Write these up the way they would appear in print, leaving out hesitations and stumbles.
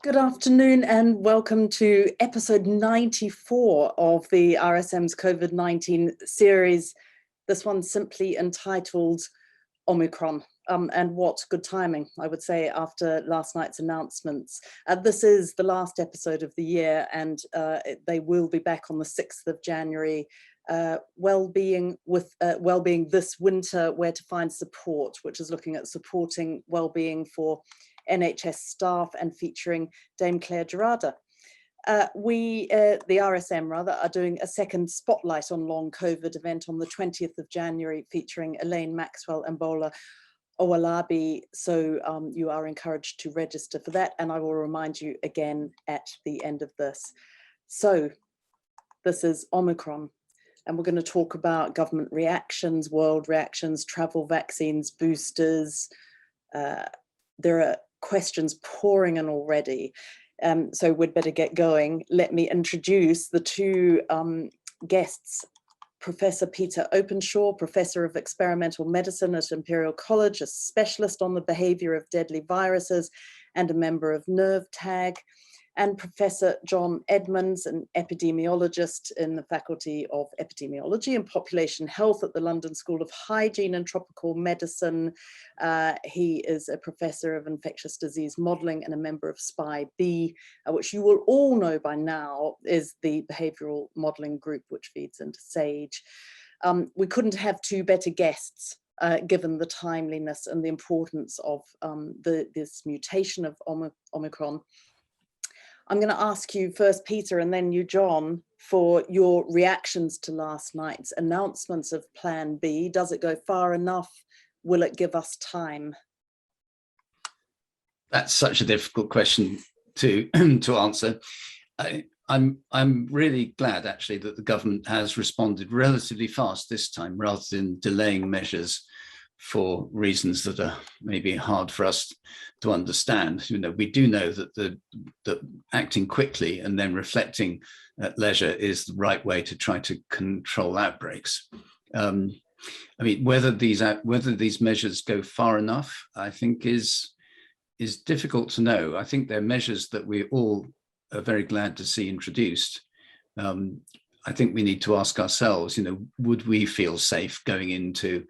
Good afternoon and welcome to episode 94 of the RSM's COVID-19 series. This one's simply entitled Omicron, and what good timing, I would say, after last night's announcements. This is the last episode of the year, and they will be back on the 6th of January. Wellbeing this winter, where to find support, which is looking at supporting wellbeing for NHS staff and featuring Dame Claire Gerada. The RSM rather, are doing a second Spotlight on Long COVID event on the 20th of January, featuring Elaine Maxwell and Bola Owalabi. So you are encouraged to register for that, and I will remind you again at the end of this. So this is Omicron, and we're going to talk about government reactions, world reactions, travel, vaccines, boosters. There are questions pouring in already, so we'd better get going. Let me introduce the two guests. Professor Peter Openshaw, Professor of Experimental Medicine at Imperial College, a specialist on the behaviour of deadly viruses and a member of NERVTAG, and Professor John Edmunds, an epidemiologist in the Faculty of Epidemiology and Population Health at the London School of Hygiene and Tropical Medicine. He is a Professor of Infectious Disease Modelling and a member of SPI-B, which you will all know by now is the behavioural modelling group which feeds into SAGE. We couldn't have two better guests given the timeliness and the importance of this mutation of Omicron. I'm going to ask you first, Peter, and then you, John, for your reactions to last night's announcements of Plan B. Does it go far enough? Will it give us time? That's such a difficult question to answer. I'm really glad, actually, that the government has responded relatively fast this time, rather than delaying measures for reasons that are maybe hard for us to understand. You know, we do know that that acting quickly and then reflecting at leisure is the right way to try to control outbreaks. I mean, whether these measures go far enough, I think is difficult to know. I think they're measures that we all are very glad to see introduced. I think we need to ask ourselves, you know, would we feel safe going into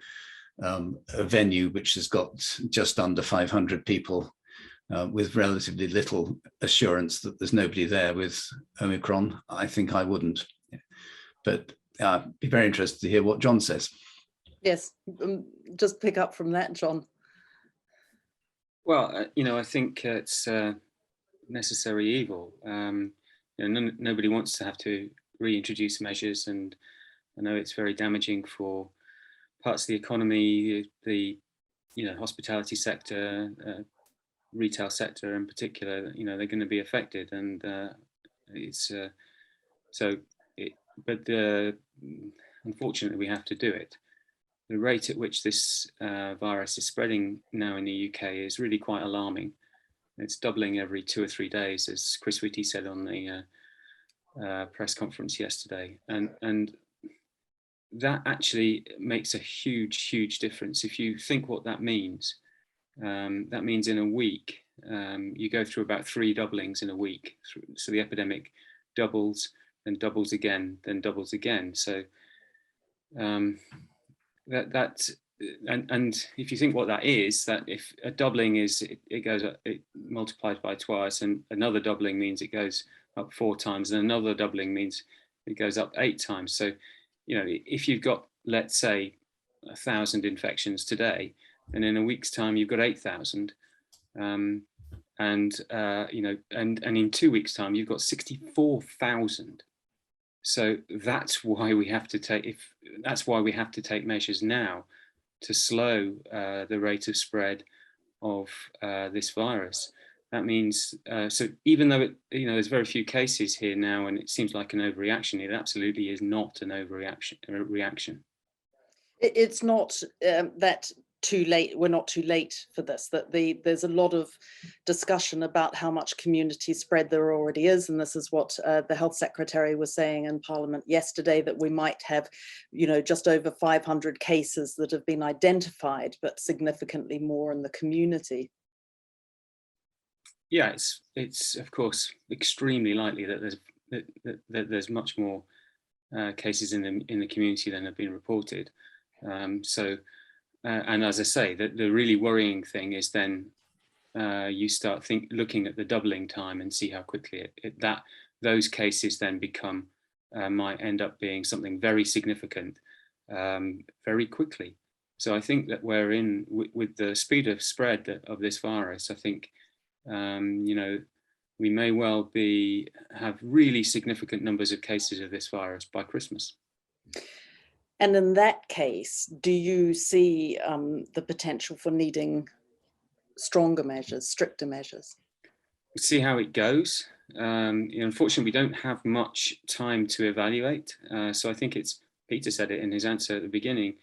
a venue which has got just under 500 people with relatively little assurance that there's nobody there with Omicron? I think I wouldn't. But be very interested to hear what John says. Yes, just pick up from that, John. Well, you know, I think it's necessary evil. You know, nobody wants to have to reintroduce measures, and I know it's very damaging for parts of the economy, the hospitality sector, retail sector in particular. You know, they're going to be affected, and unfortunately we have to do it. The rate at which this virus is spreading now in the UK is really quite alarming. It's doubling every 2 or 3 days, as Chris Whitty said on the press conference yesterday, and that actually makes a huge difference. If you think what that means in a week, you go through about 3 doublings in a week. So the epidemic doubles, then doubles again, then doubles again. So and if you think what that is, that if a doubling is, it multiplies by twice, and another doubling means it goes up 4 times, and another doubling means it goes up 8 times. So, you know, if you've got, let's say, 1,000 infections today, and in a week's time you've got 8,000, and in 2 weeks' time you've got 64,000. So that's why we have to take measures now to slow the rate of spread of this virus. That means, so even though there's very few cases here now, and it seems like an overreaction, it absolutely is not an overreaction. It's not that too late. We're not too late for this. There's a lot of discussion about how much community spread there already is, and this is what the Health Secretary was saying in Parliament yesterday, that we might have, just over 500 cases that have been identified, but significantly more in the community. Yeah, it's of course extremely likely that there's much more cases in the community than have been reported. And as I say, the really worrying thing is then you start looking at the doubling time and see how quickly those cases then become might end up being something very significant very quickly. So I think that we're in with the speed of spread of this virus. I think we may well have really significant numbers of cases of this virus by Christmas. And in that case, do you see the potential for needing stronger measures, stricter measures? We'll see how it goes. Unfortunately, we don't have much time to evaluate. So I think Peter said it in his answer at the beginning,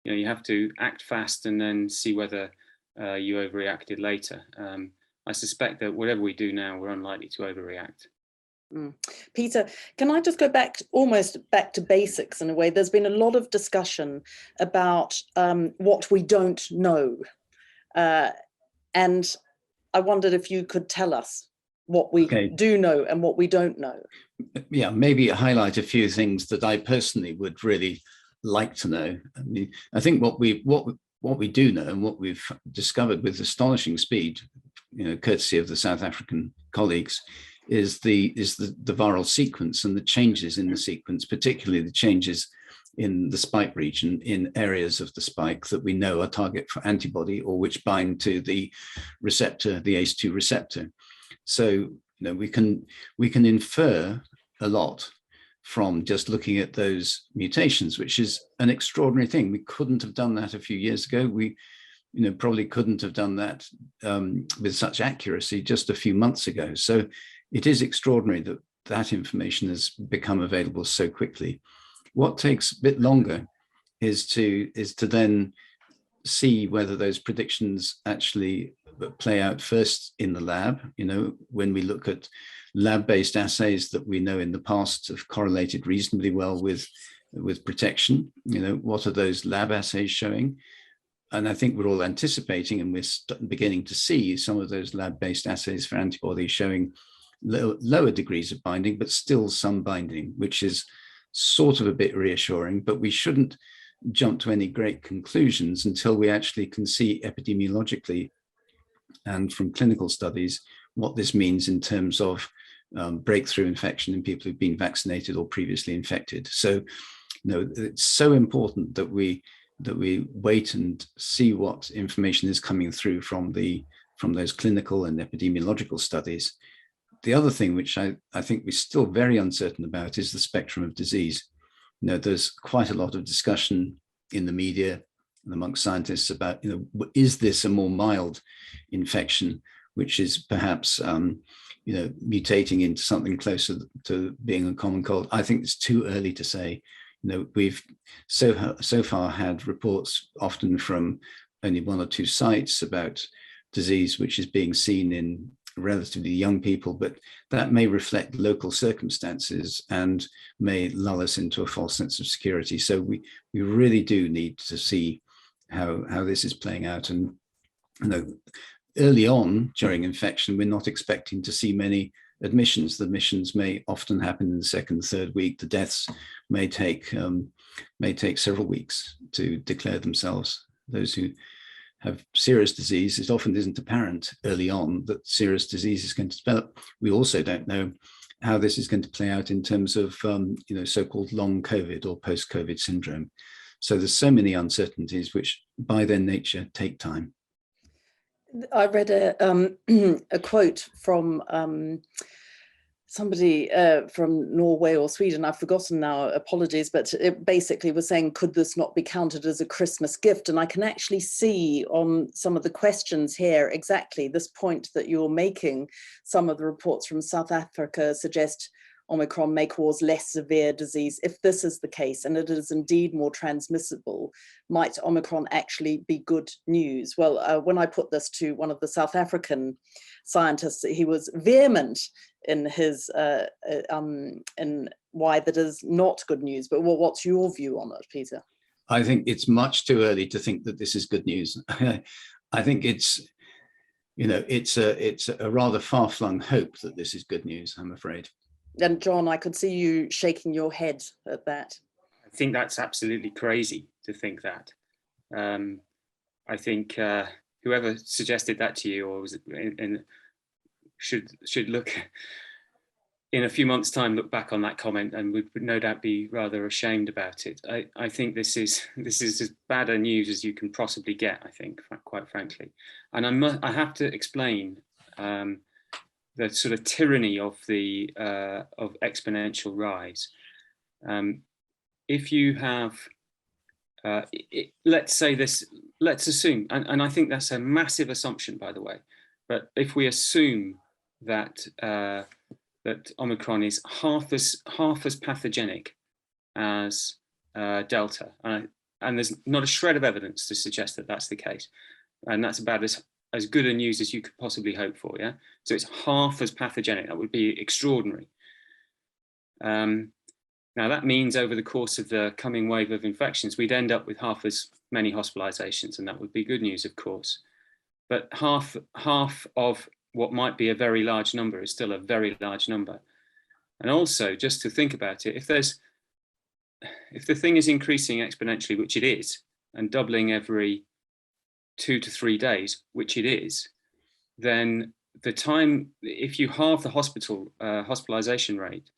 you have to act fast and then see whether you overreacted later. I suspect that whatever we do now, we're unlikely to overreact. Peter, can I just go almost back to basics in a way? There's been a lot of discussion about what we don't know. And I wondered if you could tell us what we do know and what we don't know. Yeah, maybe highlight a few things that I personally would really like to know. I mean, I think what we do know and what we've discovered with astonishing speed, courtesy of the South African colleagues, is the viral sequence and the changes in the sequence, particularly the changes in the spike region in areas of the spike that we know are target for antibody or which bind to the receptor, the ACE2 receptor. So we can infer a lot from just looking at those mutations, which is an extraordinary thing. We couldn't have done that a few years ago. We probably couldn't have done that with such accuracy just a few months ago. So it is extraordinary that that information has become available so quickly. What takes a bit longer is to then see whether those predictions actually play out first in the lab. When we look at lab-based assays that we know in the past have correlated reasonably well with protection, what are those lab assays showing? And I think we're all anticipating, and we're beginning to see some of those lab-based assays for antibodies showing lower degrees of binding, but still some binding, which is sort of a bit reassuring. But we shouldn't jump to any great conclusions until we actually can see epidemiologically and from clinical studies what this means in terms of breakthrough infection in people who've been vaccinated or previously infected. So, it's so important that we wait and see what information is coming through from those clinical and epidemiological studies. The other thing which I think we're still very uncertain about is the spectrum of disease. There's quite a lot of discussion in the media and amongst scientists about, is this a more mild infection, which is perhaps, mutating into something closer to being a common cold? I think it's too early to say. We've so far had reports often from only one or two sites about disease which is being seen in relatively young people, but that may reflect local circumstances and may lull us into a false sense of security. So we really do need to see how this is playing out. And early on during infection, we're not expecting to see many admissions. The admissions may often happen in the second, third week. The deaths may take several weeks to declare themselves. Those who have serious disease, it often isn't apparent early on that serious disease is going to develop. We also don't know how this is going to play out in terms of so-called long COVID or post-COVID syndrome. So there's so many uncertainties which by their nature take time. I read a quote from somebody from Norway or Sweden, I've forgotten now, apologies, but it basically was saying, could this not be counted as a Christmas gift? And I can actually see on some of the questions here exactly this point that you're making. Some of the reports from South Africa suggest Omicron may cause less severe disease. If this is the case, and it is indeed more transmissible, might Omicron actually be good news? Well, when I put this to one of the South African scientists, he was vehement in his in why that is not good news. But what's your view on it, Peter? I think it's much too early to think that this is good news. I think it's a rather far-flung hope that this is good news, I'm afraid. And John, I could see you shaking your head at that. I think that's absolutely crazy to think that. I think whoever suggested that to you, or was it should look in a few months' time, look back on that comment, and would no doubt be rather ashamed about it. I think this is as bad a news as you can possibly get, I think, quite frankly. And I have to explain the sort of tyranny of the of exponential rise. If you have, let's assume, and I think that's a massive assumption, by the way, but if we assume that that Omicron is half as pathogenic as Delta, and there's not a shred of evidence to suggest that that's the case, and that's about as good a news as you could possibly hope for. Yeah, so it's half as pathogenic. That would be extraordinary. Now that means over the course of the coming wave of infections, we'd end up with half as many hospitalizations, and that would be good news, of course. But half of what might be a very large number is still a very large number. And also, just to think about it, if the thing is increasing exponentially, which it is, and doubling every 2 to 3 days, which it is, then the time, if you halve the hospitalization rate,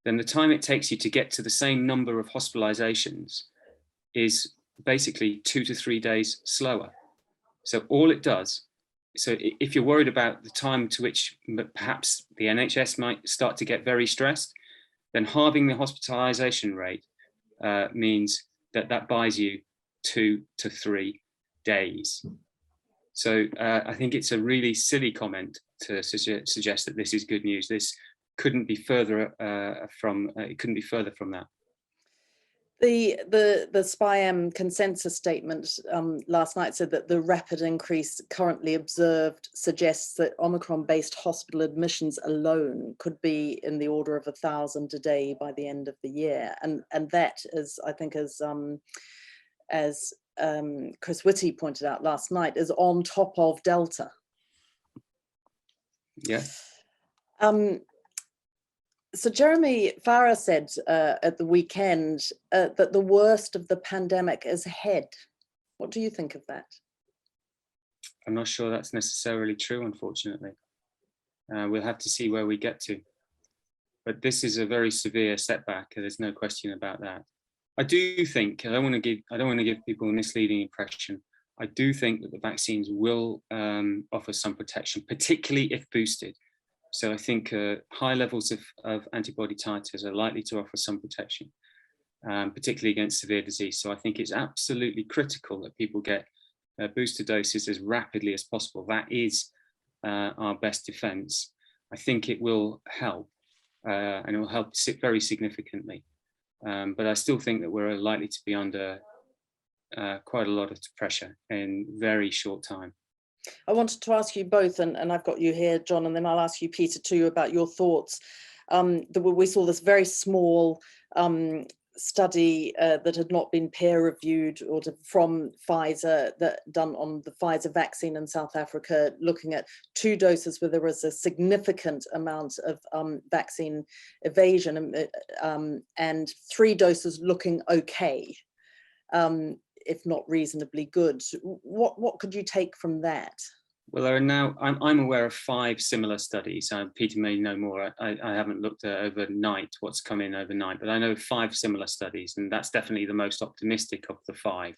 then the time it takes you to get to the same number of hospitalizations is basically 2 to 3 days slower. So all it does, so if you're worried about the time to which perhaps the NHS might start to get very stressed, then halving the hospitalization rate means that buys you 2 to 3 days. So I think it's a really silly comment to suggest that this is good news. This couldn't be further from that. The SPI-M consensus statement last night said that the rapid increase currently observed suggests that Omicron-based hospital admissions alone could be in the order of 1,000 a day by the end of the year, and that is, I think, as Chris Whitty pointed out last night, is on top of Delta. Yeah. So Jeremy Farrar said at the weekend that the worst of the pandemic is ahead. What do you think of that? I'm not sure that's necessarily true, unfortunately. We'll have to see where we get to. But this is a very severe setback. There's no question about that. I do think, I don't want to give people a misleading impression. I do think that the vaccines will offer some protection, particularly if boosted. So I think high levels of antibody titers are likely to offer some protection, particularly against severe disease. So I think it's absolutely critical that people get booster doses as rapidly as possible. That is our best defense. I think it will help, and it will help very significantly. But I still think that we're likely to be under quite a lot of pressure in very short time. I wanted to ask you both, and I've got you here, John, and then I'll ask you, Peter, too, about your thoughts. We saw this very small study that had not been peer-reviewed from Pfizer, done on the Pfizer vaccine in South Africa, looking at 2 doses where there was a significant amount of vaccine evasion, and 3 doses looking okay. If not reasonably good. What could you take from that? Well, there are now, I'm aware of 5 similar studies. Peter may know more. I haven't looked at overnight what's come in overnight, but I know 5 similar studies, and that's definitely the most optimistic of the 5.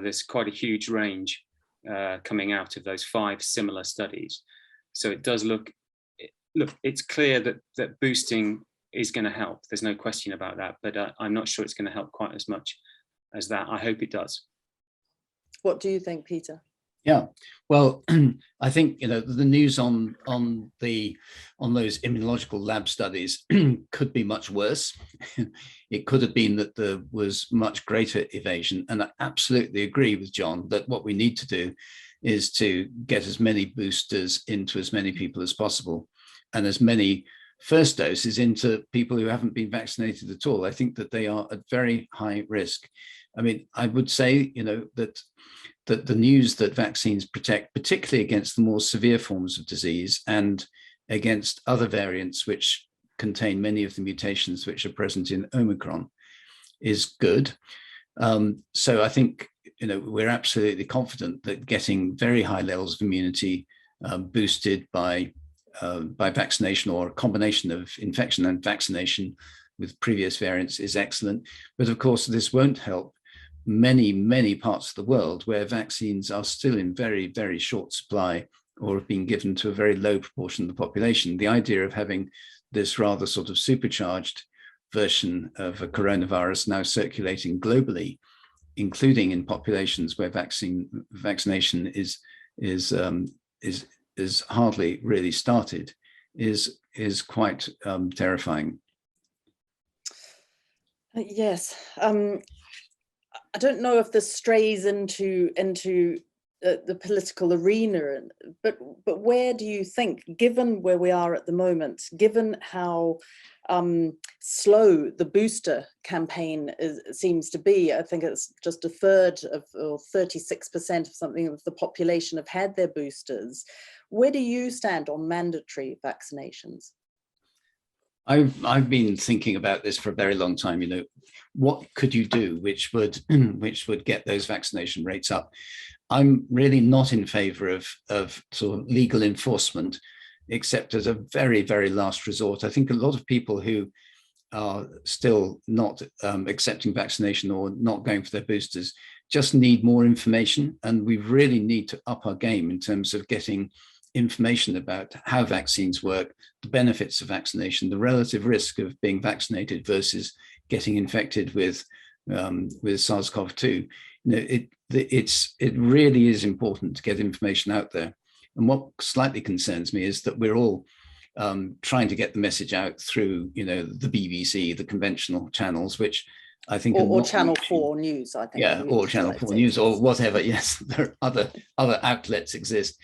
There's quite a huge range coming out of those 5 similar studies. So it does look, it's clear that boosting is going to help. There's no question about that, but I'm not sure it's going to help quite as much as that. I hope it does. What do you think, Peter? Yeah, well, I think the news on those immunological lab studies could be much worse. It could have been that there was much greater evasion, and I absolutely agree with John that what we need to do is to get as many boosters into as many people as possible, and as many first doses into people who haven't been vaccinated at all. I think that they are at very high risk. I mean, I would say, that the news that vaccines protect, particularly against the more severe forms of disease and against other variants which contain many of the mutations which are present in Omicron, is good. So I think, we're absolutely confident that getting very high levels of immunity boosted by vaccination, or a combination of infection and vaccination with previous variants, is excellent. But of course, this won't help many parts of the world where vaccines are still in very, very short supply, or have been given to a very low proportion of the population. The idea of having this rather sort of supercharged version of a coronavirus now circulating globally, including in populations where vaccination is hardly really started, is quite terrifying. Yes, I don't know if this strays into the political arena, but where do you think, given where we are at the moment, given how slow the booster campaign seems to be? I think it's just a third of, or 36% of something of the population have had their boosters. Where do you stand on mandatory vaccinations? I've been thinking about this for a very long time. What could you do which would get those vaccination rates up? I'm really not in favor of sort of legal enforcement, except as a very, very last resort. I think a lot of people who are still not accepting vaccination or not going for their boosters just need more information, and we really need to up our game in terms of getting information about how vaccines work, the benefits of vaccination, the relative risk of being vaccinated versus getting infected with SARS-CoV-2. It really is important to get information out there. And what slightly concerns me is that we're all trying to get the message out through, the BBC, the conventional channels, which I think or Channel 4 News, I think. Yeah, or Channel 4 News, or whatever. Yes, there are other outlets exist,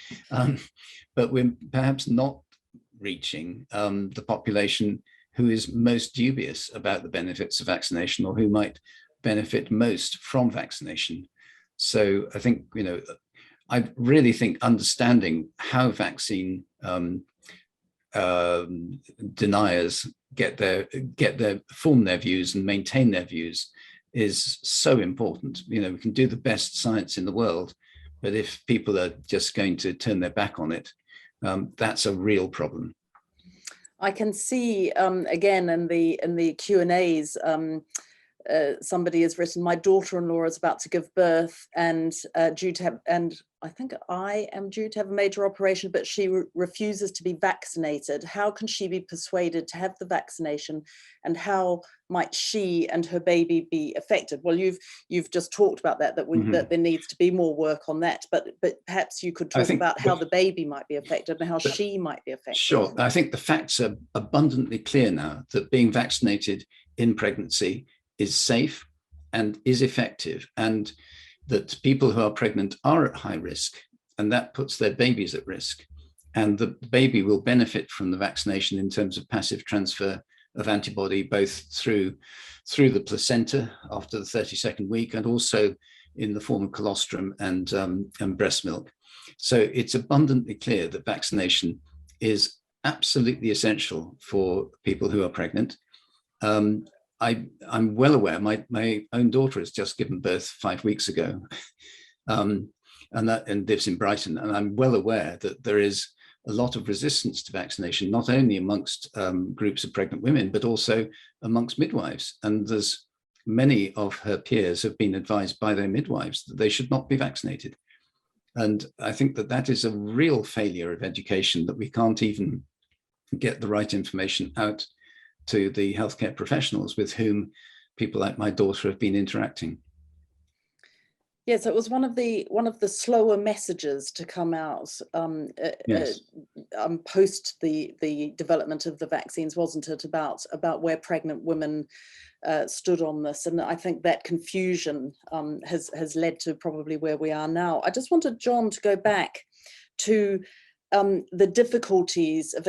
but we're perhaps not reaching the population who is most dubious about the benefits of vaccination, or who might benefit most from vaccination. So I think, I really think understanding how vaccine deniers form their views and maintain their views is so important. We can do the best science in the world, but if people are just going to turn their back on it, that's a real problem. I can see again in the Q&As, somebody has written, my daughter-in-law is about to give birth and I think I am due to have a major operation, but she refuses to be vaccinated. How can she be persuaded to have the vaccination, and how might she and her baby be affected? Well, you've just talked about that there needs to be more work on that, but perhaps you could talk about how the baby might be affected and how she might be affected. Sure. I think the facts are abundantly clear now that being vaccinated in pregnancy is safe and is effective, and that people who are pregnant are at high risk, and that puts their babies at risk. And the baby will benefit from the vaccination in terms of passive transfer of antibody, both through the placenta after the 32nd week, and also in the form of colostrum and breast milk. So it's abundantly clear that vaccination is absolutely essential for people who are pregnant. I'm well aware, my own daughter has just given birth 5 weeks ago, and lives in Brighton, and I'm well aware that there is a lot of resistance to vaccination, not only amongst groups of pregnant women, but also amongst midwives. And there's many of her peers have been advised by their midwives that they should not be vaccinated. And I think that is a real failure of education, that we can't even get the right information out to the healthcare professionals with whom people like my daughter have been interacting. Yes, it was one of the slower messages to come out post the development of the vaccines, wasn't it? About where pregnant women stood on this, and I think that confusion has led to probably where we are now. I just wanted John to go back to the difficulties of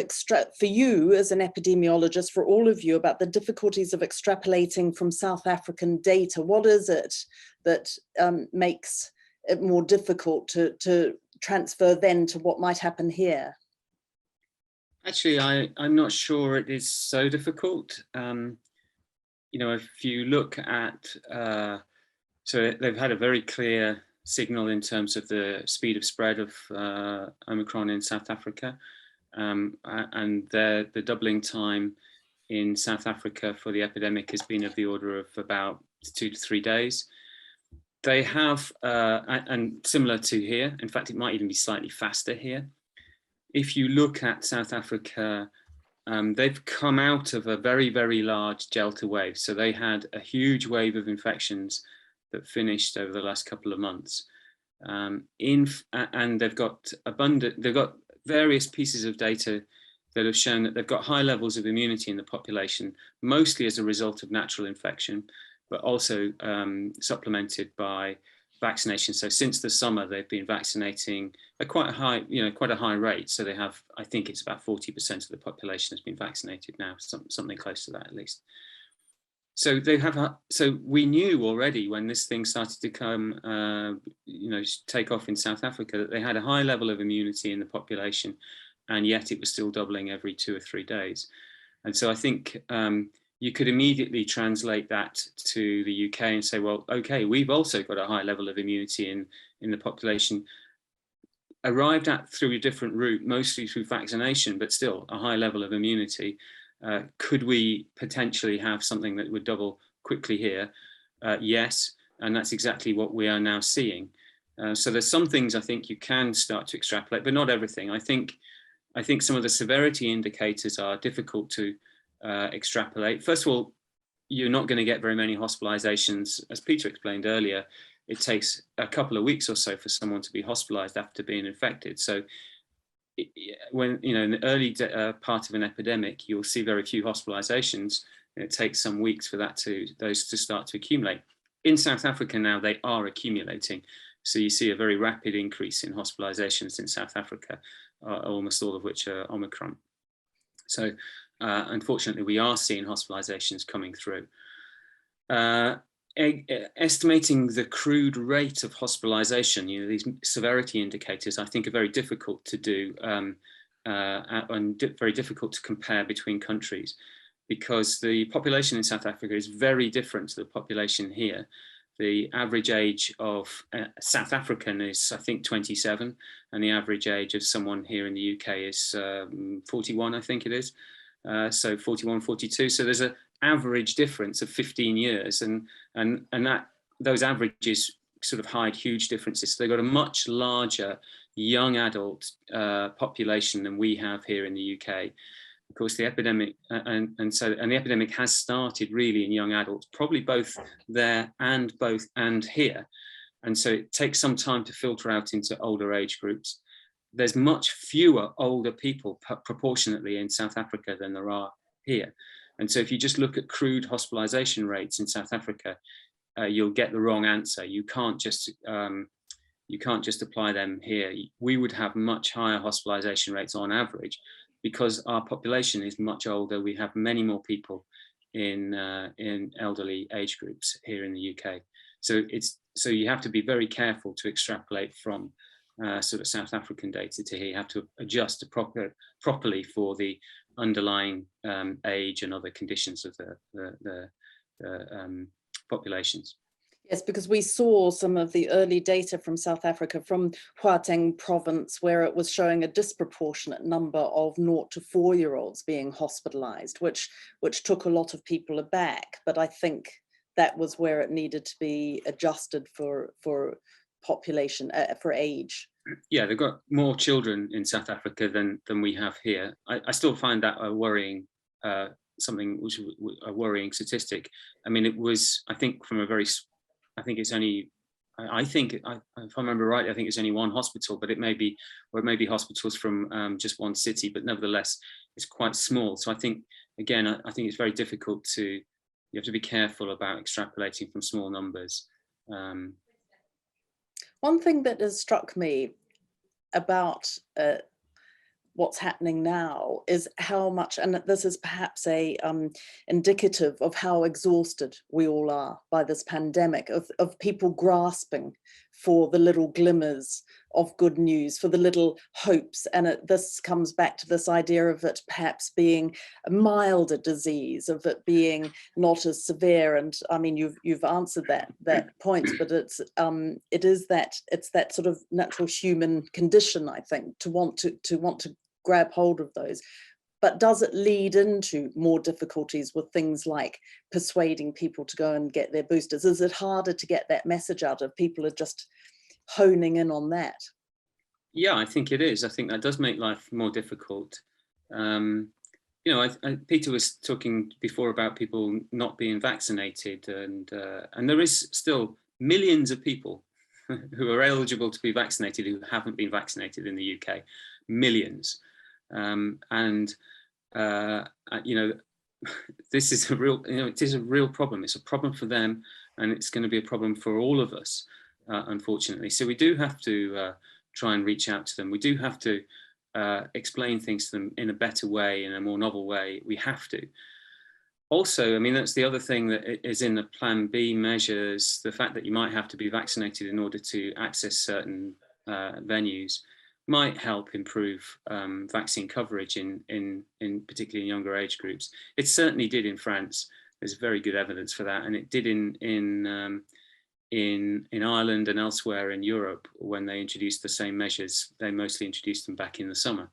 for you as an epidemiologist, for all of you, about the difficulties of extrapolating from South African data. What is it that makes it more difficult to transfer then to what might happen here? Actually, I'm not sure it is so difficult. You know, if you look at, so they've had a very clear signal in terms of the speed of spread of Omicron in South Africa, and the doubling time in South Africa for the epidemic has been of the order of about 2 to 3 days. They have, and similar to here, in fact, it might even be slightly faster here. If you look at South Africa, they've come out of a very, very large Delta wave. So they had a huge wave of infections that finished over the last couple of months. And they've got various pieces of data that have shown that they've got high levels of immunity in the population, mostly as a result of natural infection, but also supplemented by vaccination. So since the summer, they've been vaccinating at quite a high rate. So they have, I think it's about 40% of the population has been vaccinated now, something close to that at least. So they have. So we knew already when this thing started to come, take off in South Africa, that they had a high level of immunity in the population, and yet it was still doubling every 2 or 3 days. And so I think you could immediately translate that to the UK and say, well, okay, we've also got a high level of immunity in the population, arrived at through a different route, mostly through vaccination, but still a high level of immunity. Could we potentially have something that would double quickly here? Yes, and that's exactly what we are now seeing. So there's some things I think you can start to extrapolate, but not everything. I think some of the severity indicators are difficult to extrapolate. First of all, you're not going to get very many hospitalizations. As Peter explained earlier, it takes a couple of weeks or so for someone to be hospitalized after being infected. So when, in the early part of an epidemic, you'll see very few hospitalizations. It takes some weeks for those to start to accumulate. In South Africa now, they are accumulating. So you see a very rapid increase in hospitalizations in South Africa, almost all of which are Omicron. So unfortunately, we are seeing hospitalizations coming through. Estimating the crude rate of hospitalization, these severity indicators, I think are very difficult to do and very difficult to compare between countries, because the population in South Africa is very different to the population here. The average age of South African is, I think, 27, and the average age of someone here in the UK is 41, I think it is. So 41, 42. So there's an average difference of 15 years, and that those averages sort of hide huge differences. So they've got a much larger young adult population than we have here in the UK. Of course, the epidemic and the epidemic has started really in young adults, probably both there and here, and so it takes some time to filter out into older age groups. There's much fewer older people proportionately in South Africa than there are here, and so if you just look at crude hospitalization rates in South Africa, you'll get the wrong answer. You can't just apply them here. We would have much higher hospitalization rates on average, because our population is much older. We have many more people in elderly age groups here in the UK. So you have to be very careful to extrapolate from sort of South African data to here. You have to adjust properly for the underlying age and other conditions of the populations. Yes, because we saw some of the early data from South Africa, from Gauteng province, where it was showing a disproportionate number of 0 to 4-year-olds being hospitalized, which took a lot of people aback. But I think that was where it needed to be adjusted for population, for age. Yeah, they've got more children in South Africa than we have here. I still find that a worrying a worrying statistic. I mean, it was, I think, if I remember right, I think it's only one hospital, but it may be hospitals from just one city, but nevertheless, it's quite small. So I think it's very difficult you have to be careful about extrapolating from small numbers. One thing that has struck me about what's happening now is how much, and this is perhaps a indicative of how exhausted we all are by this pandemic, of people grasping for the little glimmers of good news, for the little hopes. And this comes back to this idea of it perhaps being a milder disease, of it being not as severe. And I mean, you've answered that point, but it's that sort of natural human condition, I think, to want to grab hold of those. But does it lead into more difficulties with things like persuading people to go and get their boosters? Is it harder to get that message out if people are just honing in on that? Yeah, I think it is. I think that does make life more difficult. Peter was talking before about people not being vaccinated, and there is still millions of people who are eligible to be vaccinated who haven't been vaccinated in the UK, millions. This is it is a real problem. It's a problem for them, and it's going to be a problem for all of us, unfortunately. So we do have to try and reach out to them. We do have to explain things to them in a better way, in a more novel way. We have to. Also, I mean, that's the other thing that is in the Plan B measures, the fact that you might have to be vaccinated in order to access certain venues might help improve vaccine coverage in particularly in younger age groups. It certainly did in France. There's very good evidence for that, and it did in Ireland and elsewhere in Europe when they introduced the same measures. They mostly introduced them back in the summer.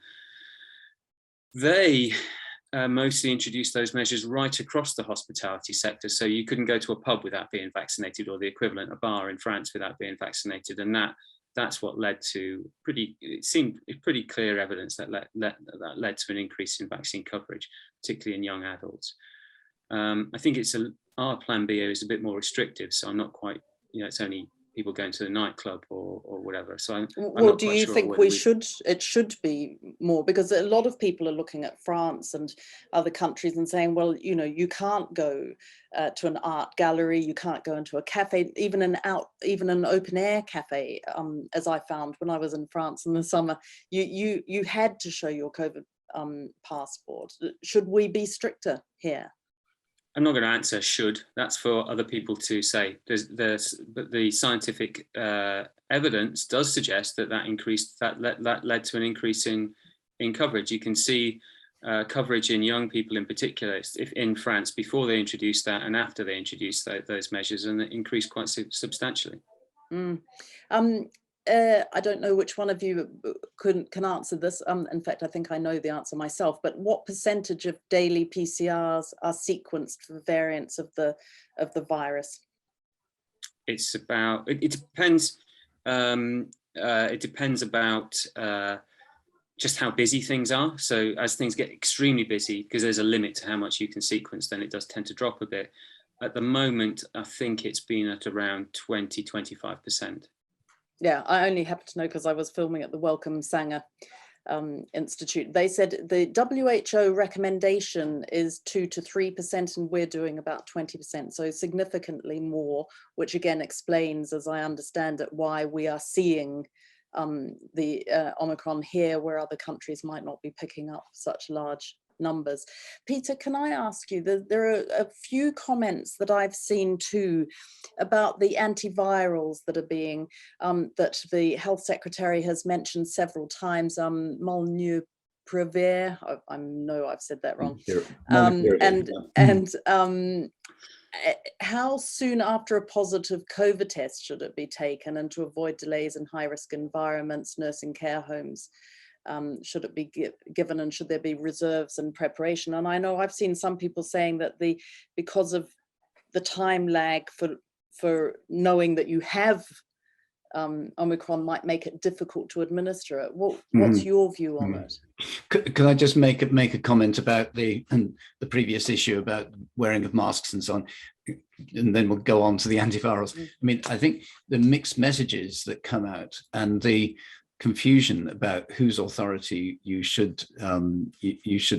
They mostly introduced those measures right across the hospitality sector. So you couldn't go to a pub without being vaccinated, or the equivalent, a bar in France, without being vaccinated. And that's what led to pretty clear evidence that led to an increase in vaccine coverage, particularly in young adults. I think our Plan B is a bit more restrictive, so I'm not quite, it's only people going to the nightclub or whatever. So I'm well, do you think it should be more? Because a lot of people are looking at France and other countries and saying, well, you can't go to an art gallery, you can't go into a cafe, even an open air cafe. As I found when I was in France in the summer, you had to show your COVID passport. Should we be stricter here? I'm not going to answer should. That's for other people to say. But the scientific evidence does suggest that led to an increase in coverage. You can see coverage in young people in particular, if in France, before they introduced that and after they introduced those measures, and it increased quite substantially. I don't know which one of you can answer this. In fact, I think I know the answer myself, but what percentage of daily PCRs are sequenced for variants of the virus? It's about, it depends. It depends about just how busy things are. So as things get extremely busy, because there's a limit to how much you can sequence, then it does tend to drop a bit. At the moment, I think it's been at around 20-25%. Yeah, I only happen to know because I was filming at the Wellcome Sanger Institute. They said the WHO recommendation is 2 to 3%, and we're doing about 20%, so significantly more, which again explains, as I understand it, why we are seeing the Omicron here, where other countries might not be picking up such large numbers. Peter, can I ask you, there are a few comments that I've seen too about the antivirals that are being, that the health secretary has mentioned several times, Molnupiravir, I know I've said that wrong, how soon after a positive COVID test should it be taken, and to avoid delays in high-risk environments, nursing care homes? Should it be given, and should there be reserves and preparation? And I know I've seen some people saying that because of the time lag for knowing that you have Omicron might make it difficult to administer it. What's your view on it? Can I just make a comment about the previous issue about wearing of masks and so on, and then we'll go on to the antivirals. I mean, I think the mixed messages that come out and the confusion about whose authority you should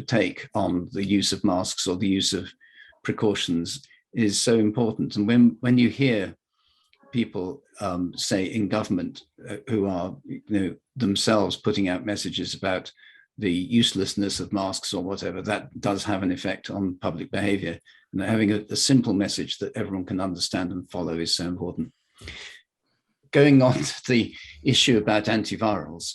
take on the use of masks or the use of precautions is so important. And when you hear people say in government who are themselves putting out messages about the uselessness of masks or whatever, that does have an effect on public behavior. And having a simple message that everyone can understand and follow is so important. Going on to the issue about antivirals,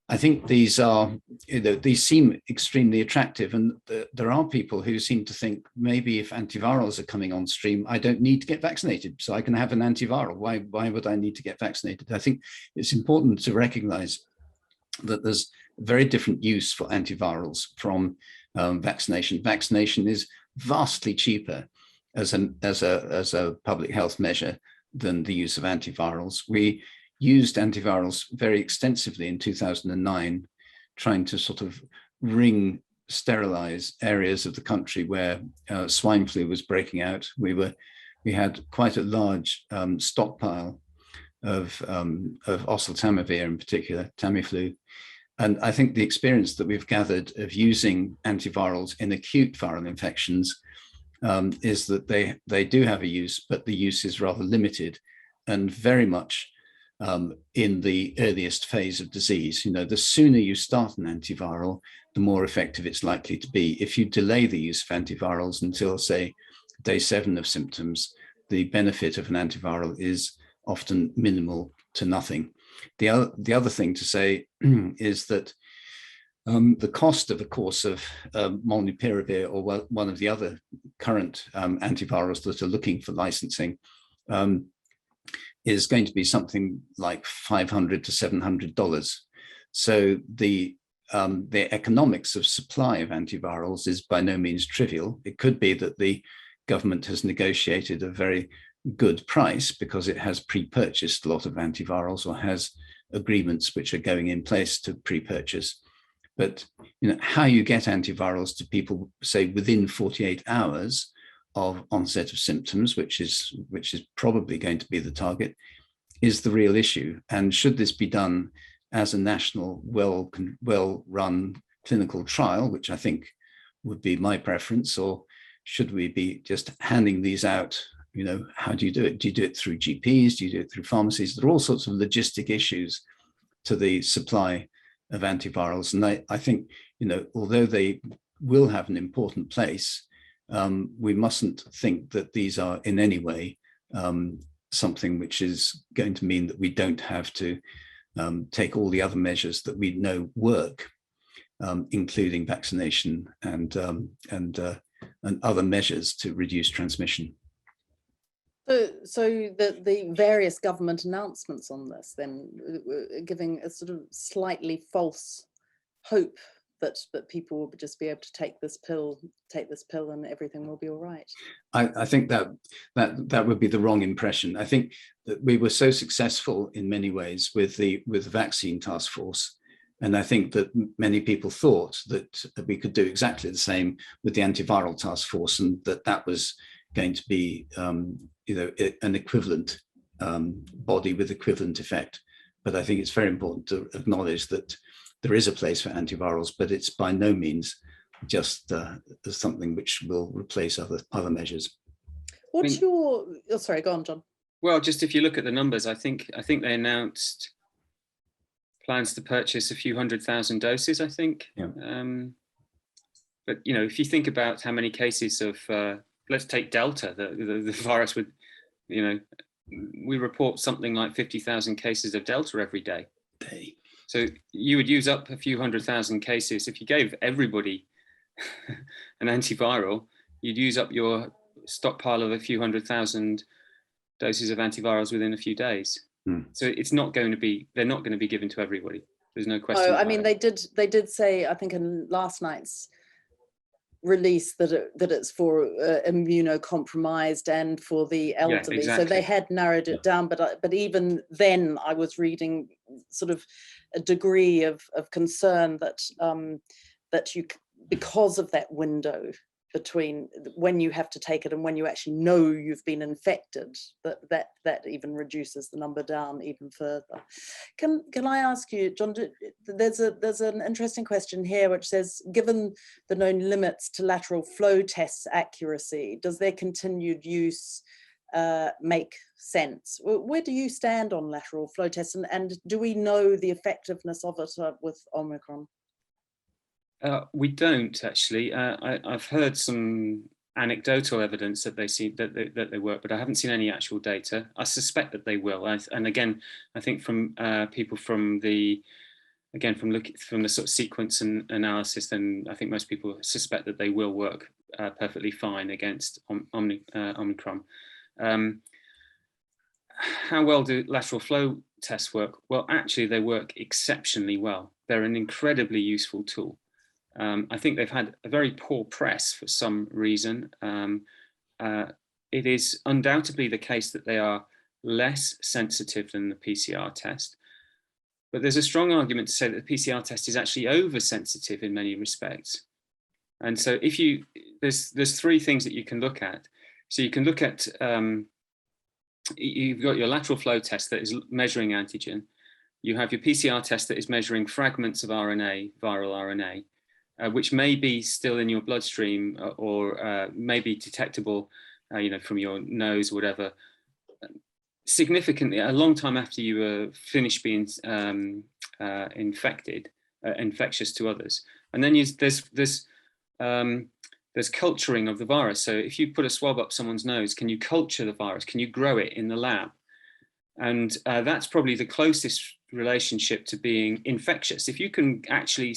I think these are, these seem extremely attractive, and there are people who seem to think maybe if antivirals are coming on stream, I don't need to get vaccinated, so I can have an antiviral. Why would I need to get vaccinated? I think it's important to recognize that there's very different use for antivirals from vaccination. Vaccination is vastly cheaper as a public health measure than the use of antivirals. We used antivirals very extensively in 2009, trying to sort of sterilize areas of the country where swine flu was breaking out. We had quite a large stockpile of oseltamivir, in particular, Tamiflu. And I think the experience that we've gathered of using antivirals in acute viral infections is that they do have a use, but the use is rather limited and very much in the earliest phase of disease. The sooner you start an antiviral, the more effective it's likely to be. If you delay the use of antivirals until, say, day 7 of symptoms, the benefit of an antiviral is often minimal to nothing. The other thing to say is that the cost of a course of molnupiravir, or one of the other current antivirals that are looking for licensing, is going to be something like $500 to $700. So the economics of supply of antivirals is by no means trivial. It could be that the government has negotiated a very good price because it has pre-purchased a lot of antivirals or has agreements which are going in place to pre-purchase. But how you get antivirals to people, say, within 48 hours of onset of symptoms, which is probably going to be the target, is the real issue. And should this be done as a national, well-run clinical trial, which I think would be my preference, or should we be just handing these out? How do you do it? Do you do it through GPs? Do you do it through pharmacies? There are all sorts of logistic issues to the supply of antivirals. And I think, although they will have an important place, we mustn't think that these are in any way something which is going to mean that we don't have to take all the other measures that we know work, including vaccination and other measures to reduce transmission. So the various government announcements on this then giving a sort of slightly false hope that people will just be able to take this pill and everything will be all right. I think that would be the wrong impression. I think that we were so successful in many ways with the vaccine task force, and I think that many people thought that we could do exactly the same with the antiviral task force, and that was going to be an equivalent body with equivalent effect. But I think it's very important to acknowledge that there is a place for antivirals, but it's by no means just something which will replace other measures. What's your? Oh, sorry, go on, John. Well, just if you look at the numbers, I think they announced plans to purchase a few 100,000 doses. I think. Yeah. But if you think about how many cases of let's take Delta, the virus with, we report something like 50,000 cases of Delta every day. So you would use up a few 100,000 cases. If you gave everybody an antiviral, you'd use up your stockpile of a few 100,000 doses of antivirals within a few days. So it's not going to be, they're not going to be given to everybody. There's no question. I mean, they did say, I think in last night's release that it's for immunocompromised and for the elderly. Yeah, exactly. So they had narrowed it down, but even then I was reading sort of a degree of concern that you, because of that window between when you have to take it and when you actually know you've been infected, that even reduces the number down even further. Can I ask you, John, there's an interesting question here which says, given the known limits to lateral flow tests accuracy, does their continued use make sense? Where do you stand on lateral flow tests, and do we know the effectiveness of it with Omicron? We don't actually. I've heard some anecdotal evidence that that they work, but I haven't seen any actual data. I suspect that they will. And again, I think from people from the from the sort of sequence and analysis, then I think most people suspect that they will work perfectly fine against Omicron. How well do lateral flow tests work? Well, actually, they work exceptionally well. They're an incredibly useful tool. I think they've had a very poor press for some reason. It is undoubtedly the case that they are less sensitive than the PCR test. But there's a strong argument to say that the PCR test is actually oversensitive in many respects. And so there's three things that you can look at. So you can look at, you've got your lateral flow test that is measuring antigen. You have your PCR test that is measuring fragments of RNA, viral RNA, which may be still in your bloodstream or may be detectable, from your nose or whatever, significantly a long time after you were finished being infectious to others. And then there's culturing of the virus. So if you put a swab up someone's nose, can you culture the virus? Can you grow it in the lab? And that's probably the closest relationship to being infectious. If you can actually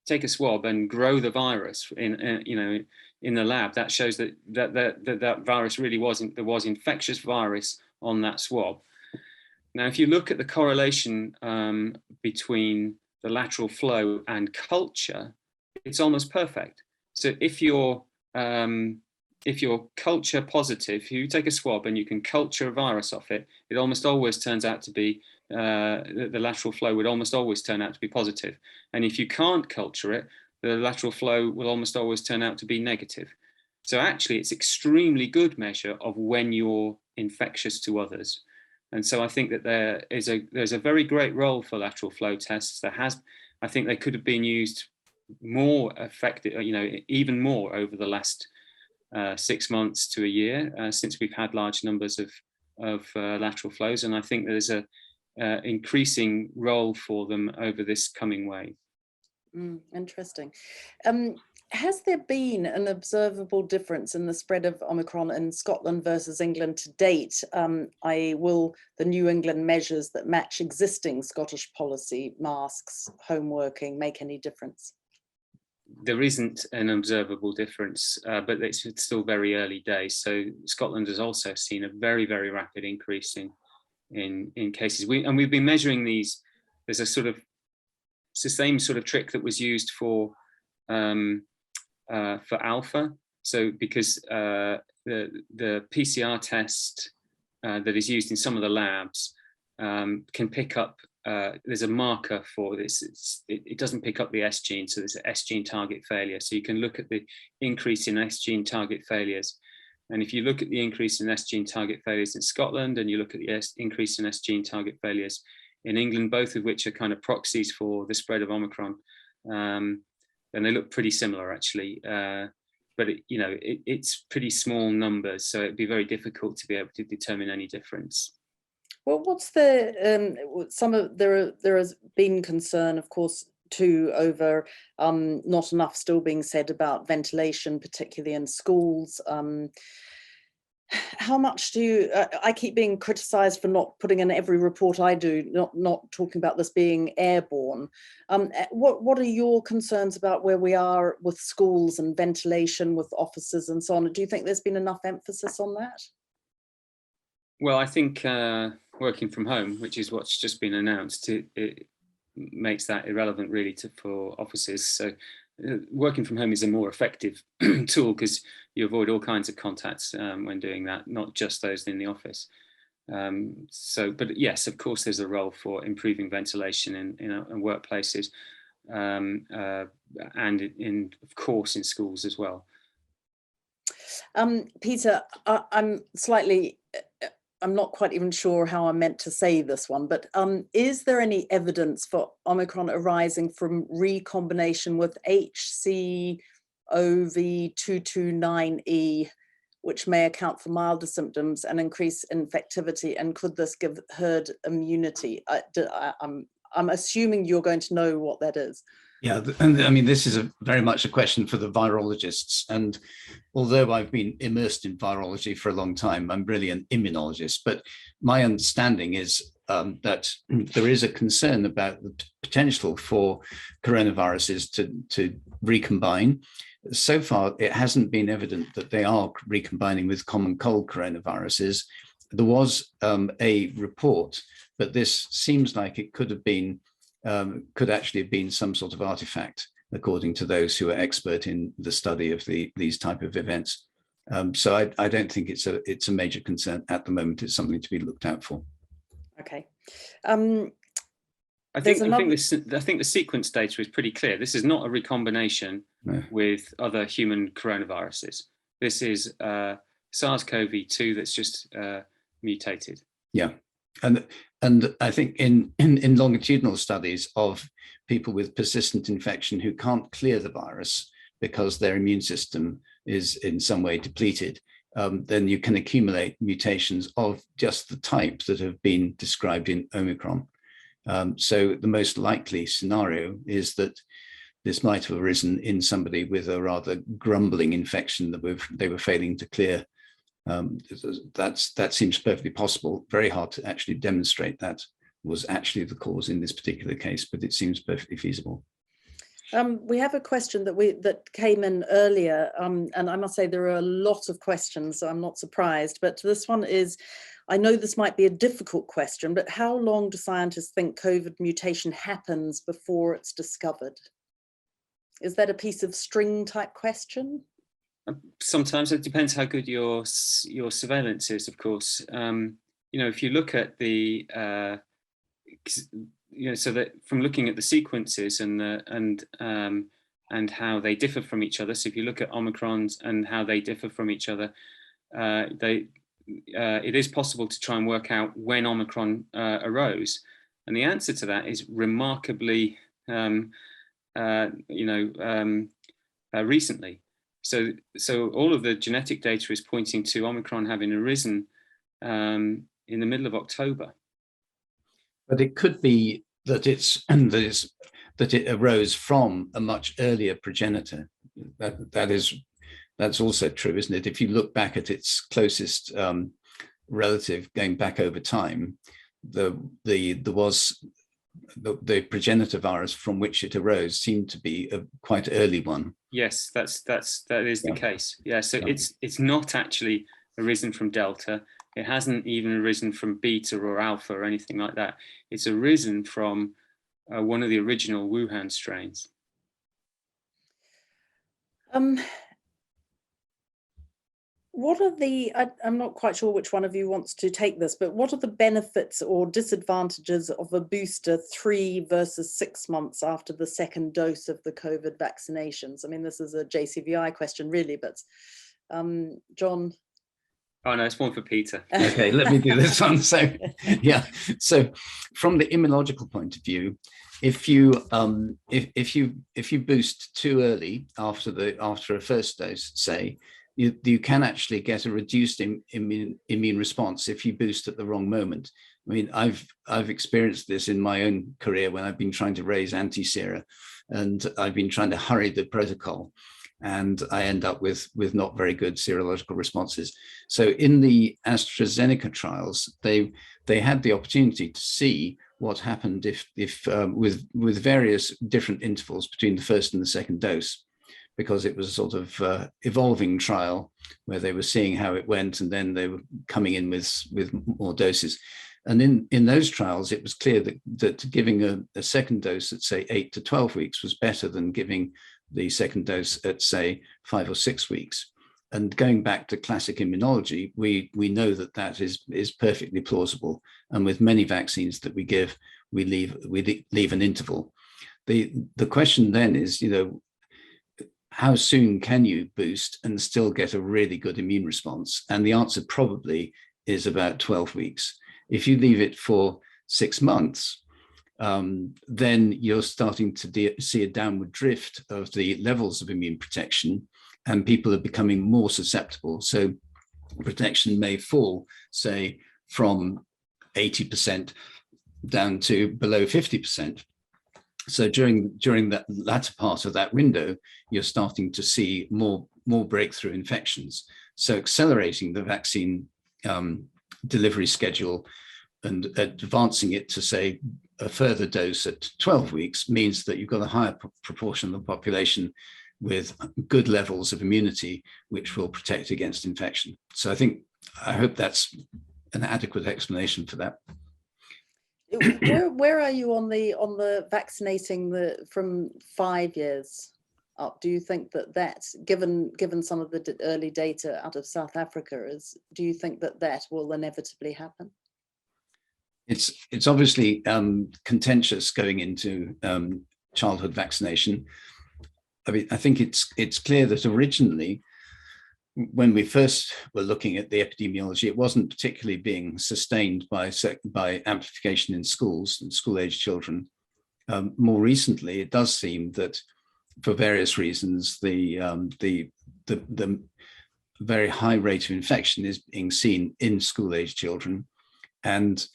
take a swab and grow the virus in the lab, that shows that virus really there was infectious virus on that swab. Now, if you look at the correlation between the lateral flow and culture, it's almost perfect. So if you're culture positive, if you take a swab and you can culture a virus off it, it almost always turns out to be the lateral flow would almost always turn out to be positive. And if you can't culture it, the lateral flow will almost always turn out to be negative. So actually, it's extremely good measure of when you're infectious to others. And so I think that there's a very great role for lateral flow tests. I think they could have been used more effective, even more over the last 6 months to a year since we've had large numbers of lateral flows. And I think there's a increasing role for them over this coming wave. Interesting. Has there been an observable difference in the spread of Omicron in Scotland versus England to date? Will the New England measures that match existing Scottish policy, masks, home working, make any difference? There isn't an observable difference, but it's still very early days. So Scotland has also seen a very, very rapid increase in cases. We've been measuring these. It's the same sort of trick that was used for alpha. So because the PCR test that is used in some of the labs can pick up, there's a marker for this. It doesn't pick up the S gene, so there's an S gene target failure. So you can look at the increase in S gene target failures. And if you look at the increase in S gene target failures in Scotland, and you look at the increase in S gene target failures in England, both of which are kind of proxies for the spread of Omicron, then they look pretty similar actually. But it's pretty small numbers, so it'd be very difficult to be able to determine any difference. Well, what's there has been concern, of course, too, over not enough still being said about ventilation, particularly in schools. How much I keep being criticised for not putting in every report I do, not talking about this being airborne. What are your concerns about where we are with schools and ventilation with offices and so on? Do you think there's been enough emphasis on that? Well, I think working from home, which is what's just been announced, it makes that irrelevant really for offices. So working from home is a more effective tool because you avoid all kinds of contacts when doing that, not just those in the office. But yes, of course, there's a role for improving ventilation in workplaces and of course in schools as well. Peter, I'm not quite even sure how I'm meant to say this one, but is there any evidence for Omicron arising from recombination with HCOV229E, which may account for milder symptoms and increase infectivity? And could this give herd immunity? I'm assuming you're going to know what that is. Yeah, and I mean, this is very much a question for the virologists. And although I've been immersed in virology for a long time, I'm really an immunologist. But my understanding is that there is a concern about the potential for coronaviruses to recombine. So far, it hasn't been evident that they are recombining with common cold coronaviruses. There was a report, but this seems like it could have been could actually have been some sort of artifact, according to those who are expert in the study of these type of events. So I don't think it's a major concern at the moment. It's something to be looked out for. Okay. I think the sequence data is pretty clear. This is not a recombination with other human coronaviruses. This is SARS-CoV-2 that's just mutated. Yeah. And I think in longitudinal studies of people with persistent infection who can't clear the virus because their immune system is in some way depleted, then you can accumulate mutations of just the type that have been described in Omicron. So the most likely scenario is that this might have arisen in somebody with a rather grumbling infection that they were failing to clear. That seems perfectly possible. Very hard to actually demonstrate that was actually the cause in this particular case, but it seems perfectly feasible. We have a question that came in earlier, and I must say there are a lot of questions. I'm not surprised, but this one is, I know this might be a difficult question, but how long do scientists think COVID mutation happens before it's discovered? Is that a piece of string type question? Sometimes it depends how good your surveillance is, of course. If you look at the, so that from looking at the sequences and how they differ from each other. So if you look at Omicrons and how they differ from each other, it is possible to try and work out when Omicron arose. And the answer to that is remarkably, recently. So all of the genetic data is pointing to Omicron having arisen in the middle of October. But it could be that it arose from a much earlier progenitor. That's also true, isn't it? If you look back at its closest relative going back over time, there was the progenitor virus from which it arose seemed to be a quite early one. Yes, that is the case. Yeah, so it's not actually arisen from Delta. It hasn't even arisen from Beta or Alpha or anything like that. It's arisen from one of the original Wuhan strains. What are I'm not quite sure which one of you wants to take this, but what are the benefits or disadvantages of a booster 3 versus 6 months after the second dose of the COVID vaccinations? I mean, this is a JCVI question really, but John? Oh no, it's one for Peter. Okay, let me do this one. So yeah, so from the immunological point of view, if you boost too early after a first dose, say, you can actually get a reduced immune response if you boost at the wrong moment. I mean, I've experienced this in my own career when I've been trying to raise anti-sera, and I've been trying to hurry the protocol, and I end up with not very good serological responses. So in the AstraZeneca trials, they had the opportunity to see what happened if with various different intervals between the first and the second dose, because it was a sort of evolving trial where they were seeing how it went, and then they were coming in with more doses. And in those trials, it was clear that giving a second dose at, say, 8 to 12 weeks was better than giving the second dose at, say, 5 or 6 weeks. And going back to classic immunology, we know that is perfectly plausible. And with many vaccines that we give, we leave an interval. The question then is, how soon can you boost and still get a really good immune response? And the answer probably is about 12 weeks. If you leave it for 6 months, then you're starting to see a downward drift of the levels of immune protection, and people are becoming more susceptible. So protection may fall, say, from 80% down to below 50%. So during that latter part of that window, you're starting to see more breakthrough infections. So accelerating the vaccine delivery schedule and advancing it to, say, a further dose at 12 weeks means that you've got a higher proportion of the population with good levels of immunity, which will protect against infection. So I hope that's an adequate explanation for that. Where are you on the vaccinating from 5 years up? Do you think that given some of the early data out of South Africa, do you think that will inevitably happen? It's obviously contentious going into childhood vaccination. I mean, I think it's clear that originally, when we first were looking at the epidemiology, it wasn't particularly being sustained by amplification in schools and school-age children. More recently, it does seem that, for various reasons, the very high rate of infection is being seen in school-age children, and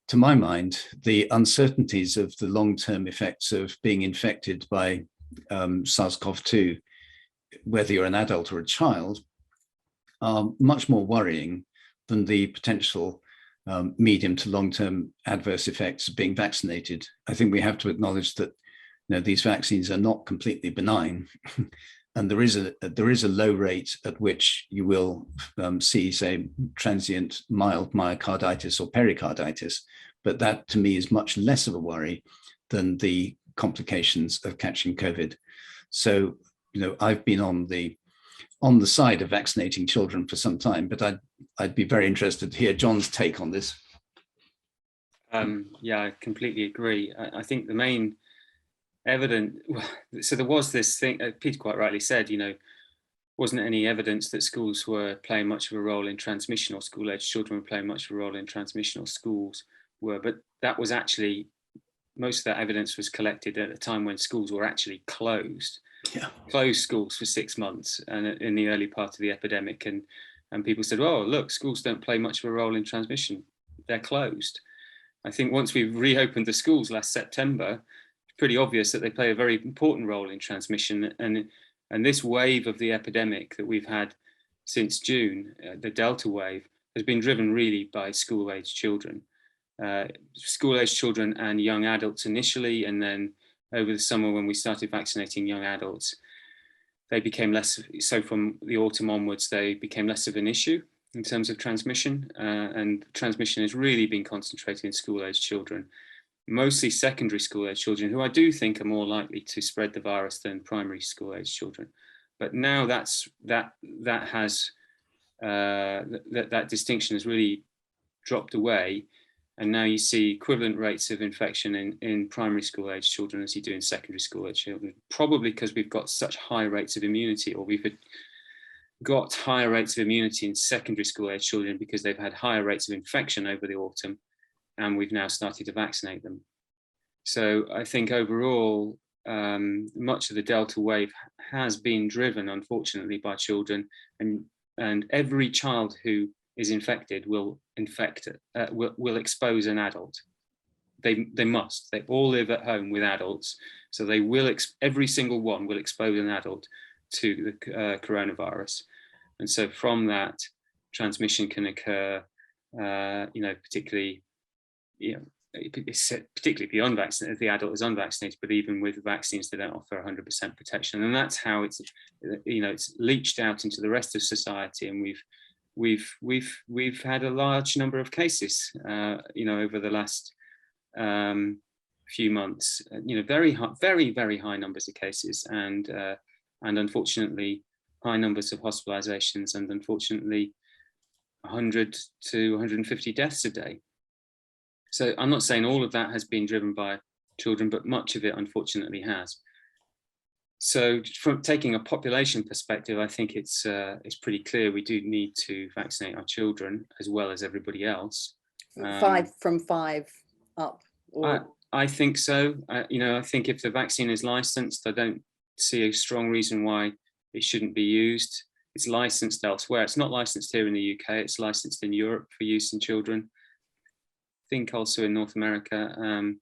to my mind, the uncertainties of the long-term effects of being infected by SARS-CoV-2, whether you're an adult or a child, are much more worrying than the potential medium to long-term adverse effects of being vaccinated. I think we have to acknowledge that these vaccines are not completely benign, and there is a low rate at which you will see, say, transient mild myocarditis or pericarditis, but that to me is much less of a worry than the complications of catching COVID. So, I've been on the side of vaccinating children for some time, but I'd be very interested to hear John's take on this. Yeah, I completely agree. I think the main evidence, so there was this thing, Peter quite rightly said, wasn't any evidence that schools were playing much of a role in transmission, or school-age children were playing much of a role in transmission, or schools were, but that was actually, most of that evidence was collected at a time when schools were actually closed. Yeah. Closed schools for 6 months, and in the early part of the epidemic, and people said, oh, look, schools don't play much of a role in transmission, they're closed. I think once we reopened the schools last September, it's pretty obvious that they play a very important role in transmission, and this wave of the epidemic that we've had since June, the Delta wave, has been driven really by school-age children. School-age children and young adults initially, and then over the summer when we started vaccinating young adults, they became less, so from the autumn onwards, they became less of an issue in terms of transmission, and transmission has really been concentrated in school-age children, mostly secondary school-age children, who I do think are more likely to spread the virus than primary school-age children. But now that distinction has really dropped away, and now you see equivalent rates of infection in primary school age children as you do in secondary school age children, probably because we've got such high rates of immunity, or we've got higher rates of immunity in secondary school age children because they've had higher rates of infection over the autumn, and we've now started to vaccinate them. So I think overall, much of the Delta wave has been driven, unfortunately, by children, and every child who is infected will expose an adult. They must. They all live at home with adults, so they will. Every single one will expose an adult to the coronavirus, and so from that, transmission can occur. Particularly if you're unvaccinated, if the adult is unvaccinated, but even with vaccines, they don't offer 100% protection, and that's how it's leached out into the rest of society, and we've had a large number of cases, over the last few months, very high numbers of cases, and unfortunately high numbers of hospitalizations, and unfortunately 100 to 150 deaths a day. So I'm not saying all of that has been driven by children, but much of it unfortunately has. So from taking a population perspective, I think it's pretty clear we do need to vaccinate our children as well as everybody else. From five up? Or... I think so. I think if the vaccine is licensed, I don't see a strong reason why it shouldn't be used. It's licensed elsewhere. It's not licensed here in the UK. It's licensed in Europe for use in children. I think also in North America.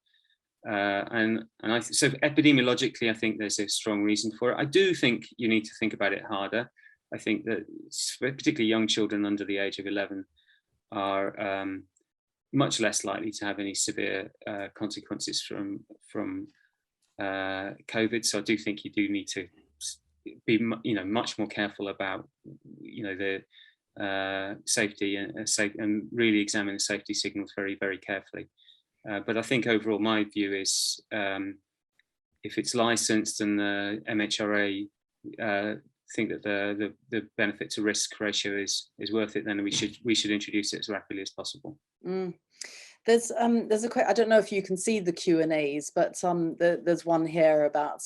So epidemiologically, I think there's a strong reason for it. I do think you need to think about it harder. I think that particularly young children under the age of 11 are much less likely to have any severe consequences from COVID. So I do think you do need to be, much more careful about, the safety and really examine the safety signals very, very carefully. But I think overall, my view is if it's licensed and the MHRA think that the benefit to risk ratio is worth it, then we should introduce it as rapidly as possible. There's a quick, I don't know if you can see the Q&As, but there's one here about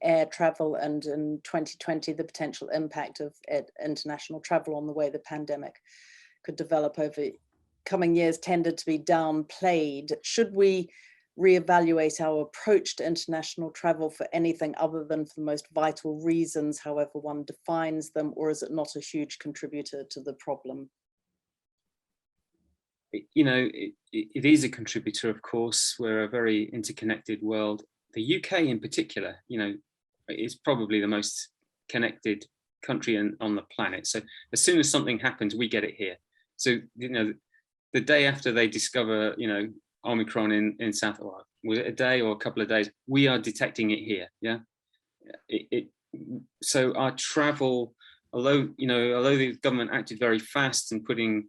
air travel and in 2020 the potential impact of international travel on the way the pandemic could develop over coming years tended to be downplayed. Should we reevaluate our approach to international travel for anything other than for the most vital reasons, however one defines them, or is it not a huge contributor to the problem? It is a contributor, of course. We're a very interconnected world. The UK in particular, is probably the most connected country on the planet. So as soon as something happens, we get it here. So, the day after they discover, Omicron in South, was it a day or a couple of days, we are detecting it here. Yeah. So our travel, although the government acted very fast in putting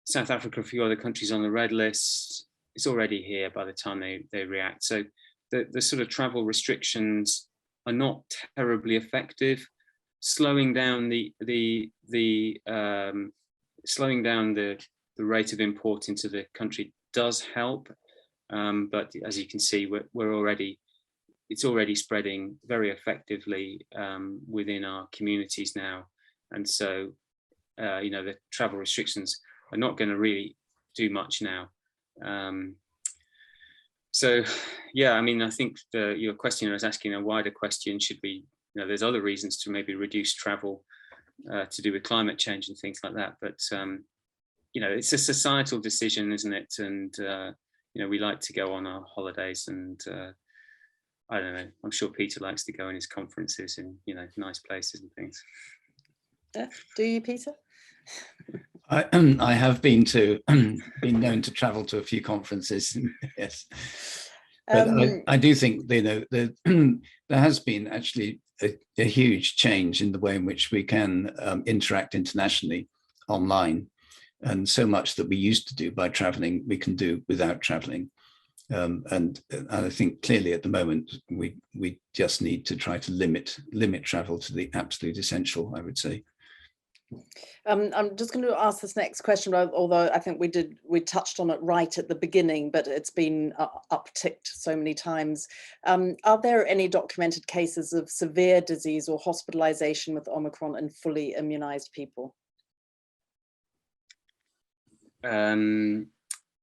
South Africa, a few other countries on the red list, it's already here by the time they react. So the sort of travel restrictions are not terribly effective. Slowing down the rate of import into the country does help, but as you can see, it's already spreading very effectively within our communities now, and so the travel restrictions are not going to really do much now. So yeah, I think your questioner is asking a wider question. Should we, there's other reasons to maybe reduce travel to do with climate change and things like that, but it's a societal decision, isn't it? And we like to go on our holidays, and I don't know, I'm sure Peter likes to go on his conferences in nice places and things. Do you, Peter? I have been known to travel to a few conferences. Yes, but I do think there has been actually a huge change in the way in which we can interact internationally online, and so much that we used to do by traveling we can do without traveling, and I think clearly at the moment we just need to try to limit travel to the absolute essential, I would say. I'm just going to ask this next question, although I think we touched on it right at the beginning, but it's been upticked so many times. Are there any documented cases of severe disease or hospitalization with Omicron in fully immunized people?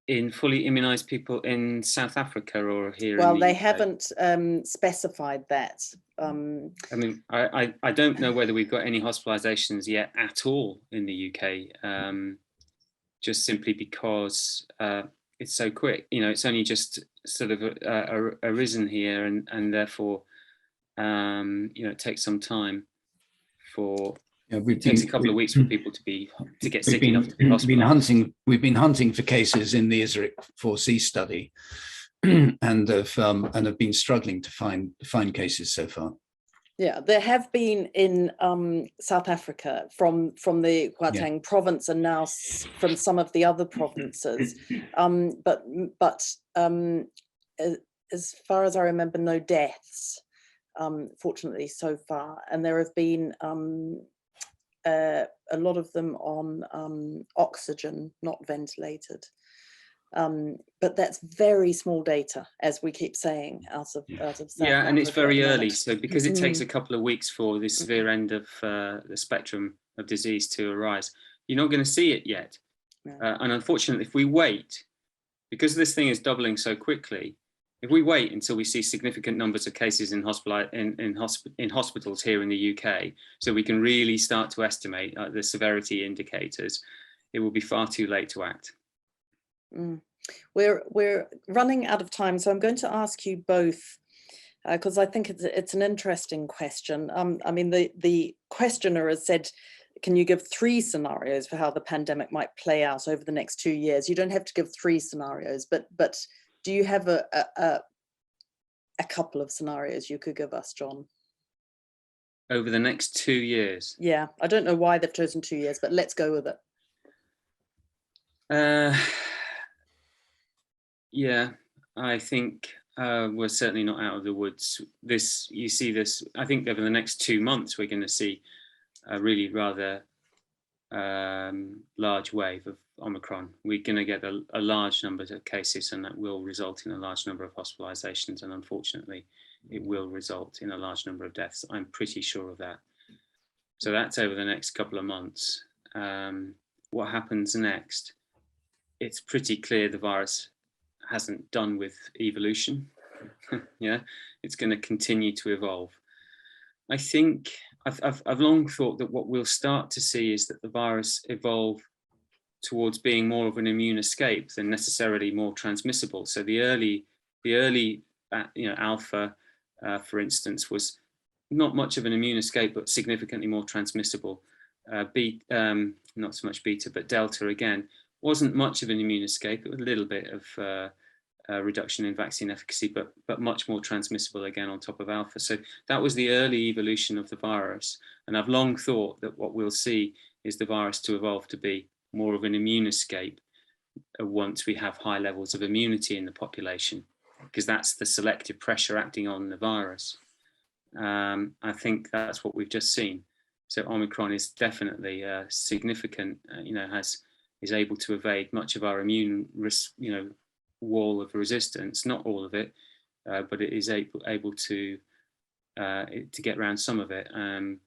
In fully immunized people in South Africa or here? Well, in the they UK? haven't specified that. I don't know whether we've got any hospitalizations yet at all in the UK, just simply because it's so quick. It's only just sort of arisen here, and therefore, it takes some time for. It takes a couple of weeks for people to get sick enough to be hospitalized. We've been hunting for cases in the ISRIC 4C study, and have been struggling to find cases so far. Yeah, there have been in South Africa from the Gauteng province, and now from some of the other provinces. But as far as I remember, no deaths, fortunately, so far. And there have been a lot of them on oxygen, not ventilated. But that's very small data, as we keep saying, out of South yeah, and it's Africa very early. So because it takes a couple of weeks for the Mm-hmm. severe end of the spectrum of disease to arise, you're not going to see it yet. No. And unfortunately, if we wait, because this thing is doubling so quickly, if we wait until we see significant numbers of cases in hospitals here in the UK, so we can really start to estimate the severity indicators, it will be far too late to act. We're running out of time, so I'm going to ask you both, because I think it's an interesting question. I mean, the questioner has said, can you give 3 scenarios for how the pandemic might play out over the next 2 years? You don't have to give 3 scenarios, but do you have a couple of scenarios you could give us, John? Over the next 2 years? Yeah, I don't know why they've chosen 2 years, but let's go with it. Yeah, I think we're certainly not out of the woods. You see this, I think over the next 2 months, we're going to see a really rather large wave of Omicron. We're going to get a large number of cases, and that will result in a large number of hospitalizations. And unfortunately, it will result in a large number of deaths. I'm pretty sure of that. So that's over the next couple of months. What happens next? It's pretty clear the virus hasn't done with evolution. Yeah, it's going to continue to evolve. I think I've long thought that what we'll start to see is that the virus evolve towards being more of an immune escape than necessarily more transmissible. So the early alpha, for instance, was not much of an immune escape, but significantly more transmissible. Not so much beta, but delta again wasn't much of an immune escape. It was a little bit of reduction in vaccine efficacy, but much more transmissible again on top of alpha. So that was the early evolution of the virus. And I've long thought that what we'll see is the virus to evolve to be more of an immune escape once we have high levels of immunity in the population, because that's the selective pressure acting on the virus. I think that's what we've just seen. So Omicron is definitely significant, is able to evade much of our immune wall of resistance, not all of it, but it is able to get around some of it. And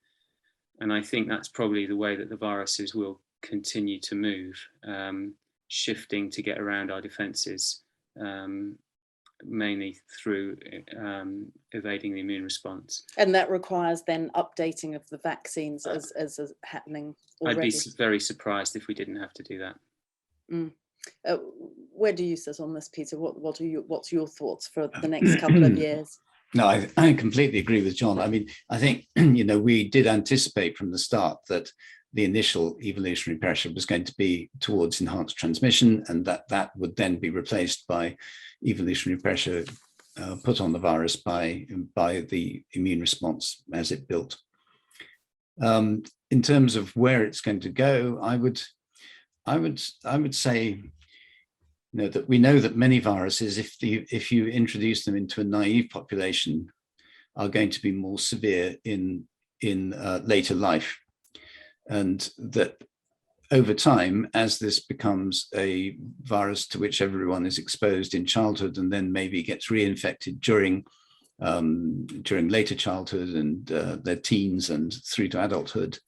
I think that's probably the way that the viruses will continue to move, shifting to get around our defenses, mainly through evading the immune response. And that requires then updating of the vaccines as is happening already. I'd be very surprised if we didn't have to do that. Where do you sit on this, Peter? What's your thoughts for the next couple of years? No, I completely agree with John. I mean, I think, we did anticipate from the start that the initial evolutionary pressure was going to be towards enhanced transmission, and that would then be replaced by evolutionary pressure put on the virus by the immune response as it built. In terms of where it's going to go, I would say, that we know that many viruses, if you introduce them into a naive population, are going to be more severe in later life, and that over time, as this becomes a virus to which everyone is exposed in childhood and then maybe gets reinfected during later childhood and their teens and through to adulthood,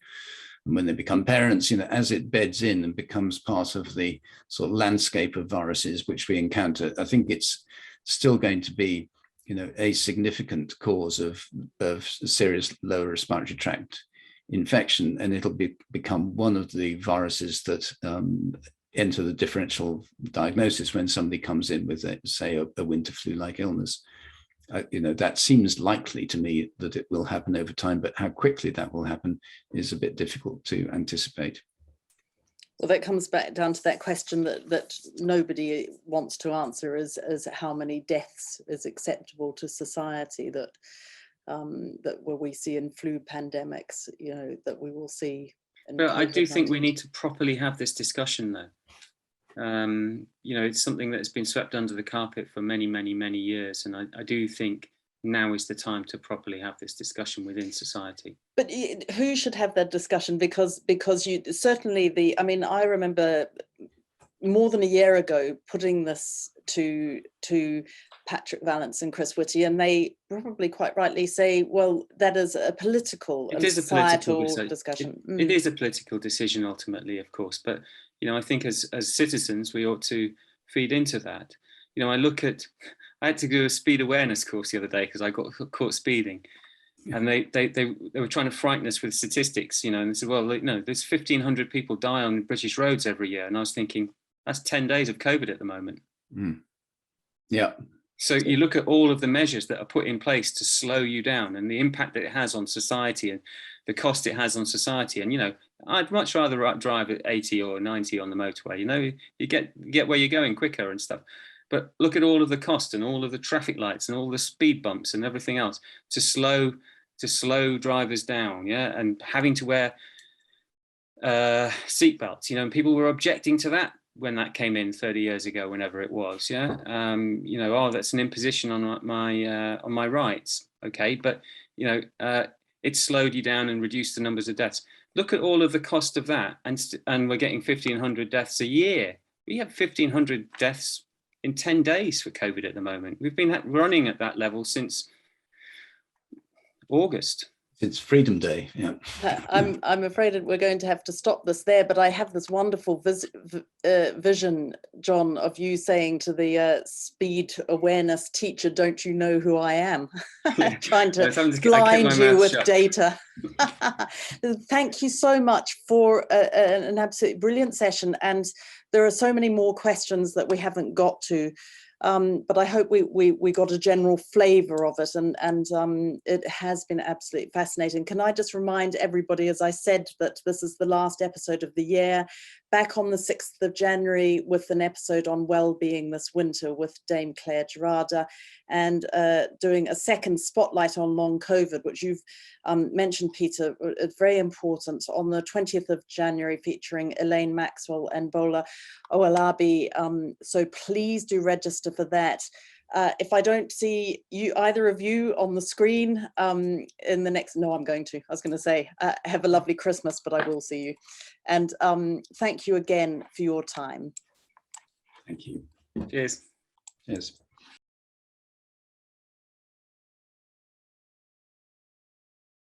and when they become parents, as it beds in and becomes part of the sort of landscape of viruses which we encounter, I think it's still going to be, a significant cause of serious lower respiratory tract infection, and it'll become one of the viruses that enter the differential diagnosis when somebody comes in with, say, a winter flu-like illness. That seems likely to me that it will happen over time, but how quickly that will happen is a bit difficult to anticipate. Well, that comes back down to that question that nobody wants to answer, is how many deaths is acceptable to society that where we see in flu pandemics, that we will see. But I do think we need to properly have this discussion, though. It's something that's been swept under the carpet for many, many, many years, and I do think now is the time to properly have this discussion within society. But who should have that discussion? Because you certainly I remember more than a year ago putting this to Patrick Vallance and Chris Whitty, and they probably quite rightly say, well, that is a political and societal discussion. It is a political decision ultimately, of course, but I think as citizens we ought to feed into that. I had to do a speed awareness course the other day because I got caught speeding, and they were trying to frighten us with statistics, and they said, well, there's 1,500 people die on British roads every year, and I was thinking that's 10 days of COVID at the moment. Yeah. So you look at all of the measures that are put in place to slow you down, and the impact that it has on society, and the cost it has on society. And, you know, I'd much rather drive at 80 or 90 on the motorway. You know, you get where you're going quicker and stuff. But look at all of the cost and all of the traffic lights and all the speed bumps and everything else to slow drivers down. Yeah, and having to wear seatbelts. You know, and people were objecting to that when that came in 30 years ago, whenever it was. Yeah, you know, oh, that's an imposition on my rights. Okay, but you know, it slowed you down and reduced the numbers of deaths. Look at all of the cost of that, and we're getting 1,500 deaths a year. We have 1,500 deaths in 10 days for COVID at the moment. We've been running at that level since August. It's Freedom Day. Yeah. I'm afraid that we're going to have to stop this there, but I have this wonderful vision, John, of you saying to the speed awareness teacher, "Don't you know who I am?" Trying to blind you with data. Thank you so much for an absolutely brilliant session. And there are so many more questions that we haven't got to. But I hope we got a general flavour of it, and it has been absolutely fascinating. Can I just remind everybody, as I said, that this is the last episode of the year, back on the 6th of January with an episode on well-being this winter with Dame Claire Gerarda, and doing a second spotlight on long COVID, which you've mentioned, Peter. It's very important, on the 20th of January, featuring Elaine Maxwell and Bola Owalabi. So please do register for that. If I don't see either of you on the screen in the next, no, I'm going to. I was going to say, have a lovely Christmas, but I will see you. And thank you again for your time. Thank you. Cheers. Cheers.